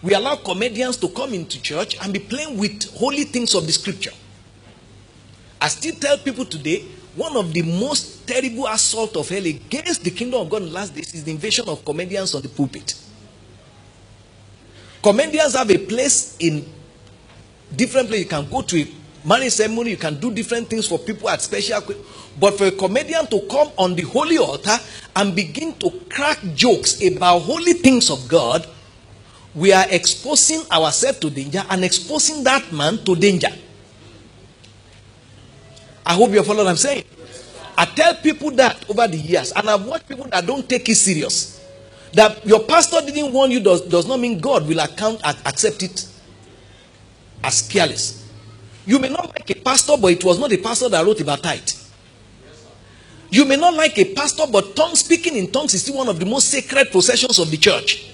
We allow comedians to come into church and be playing with holy things of the scripture. I still tell people today, one of the most terrible assault of hell against the kingdom of God in the last days is the invasion of comedians on the pulpit. Comedians have a place in different places. You can go to a marriage ceremony, you can do different things for people at special. But for a comedian to come on the holy altar and begin to crack jokes about holy things of God, we are exposing ourselves to danger and exposing that man to danger. I hope you follow what I'm saying. I tell people that over the years, and I've watched people that don't take it serious. That your pastor didn't warn you does not mean God will accept it as careless. You may not like a pastor, but it was not a pastor that wrote about tithe. You may not like a pastor, but speaking in tongues is still one of the most sacred processions of the church.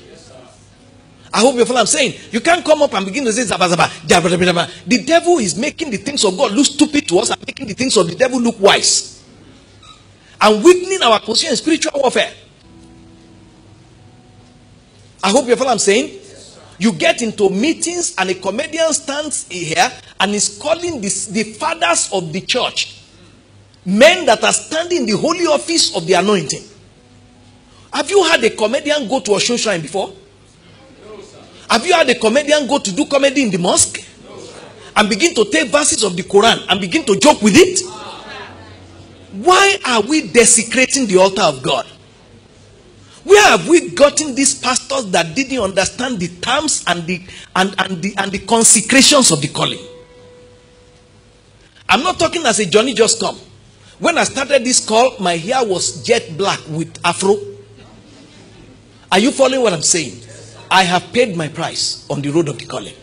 I hope you follow what I'm saying. You can't come up and begin to say zaba zaba, jabba, jabba, jabba. The devil is making the things of God look stupid to us and making the things of the devil look wise. And weakening our position in spiritual warfare. I hope you follow what I'm saying. You get into meetings and a comedian stands here and is calling the fathers of the church, men that are standing in the holy office of the anointing. Have you had a comedian go to a show shrine before? Have you had a comedian go to do comedy in the mosque? And begin to take verses of the Quran and begin to joke with it? Why are we desecrating the altar of God? Where have we gotten these pastors that didn't understand the terms and the consecrations of the calling? I'm not talking as a Johnny just come. When I started this call, my hair was jet black with afro. Are you following what I'm saying? I have paid my price on the road of the calling.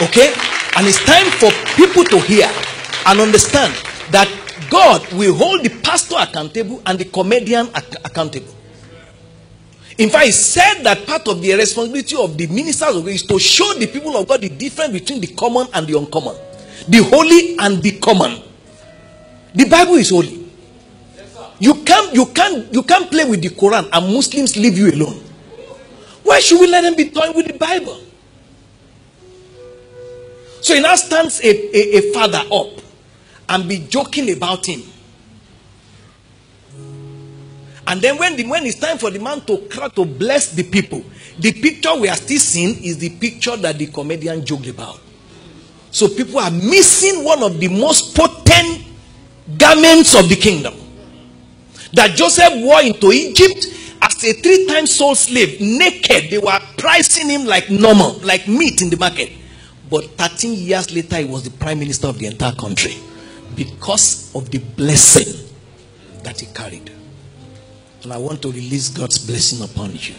Okay? And it's time for people to hear and understand that God will hold the pastor accountable and the comedian accountable. In fact, he said that part of the responsibility of the ministers of God is to show the people of God the difference between the common and the uncommon, the holy and the common. The Bible is holy. You can't play with the Quran and Muslims leave you alone. Why should we let them be toying with the Bible? So he now stands a father up and be joking about him. And then when it's time for the man to bless the people, the picture we are still seeing is the picture that the comedian joked about. So people are missing one of the most potent garments of the kingdom that Joseph wore into Egypt as a 3-time sold slave, naked. They were pricing him like normal, like meat in the market. But 13 years later, he was the prime minister of the entire country because of the blessing that he carried. And I want to release God's blessing upon you.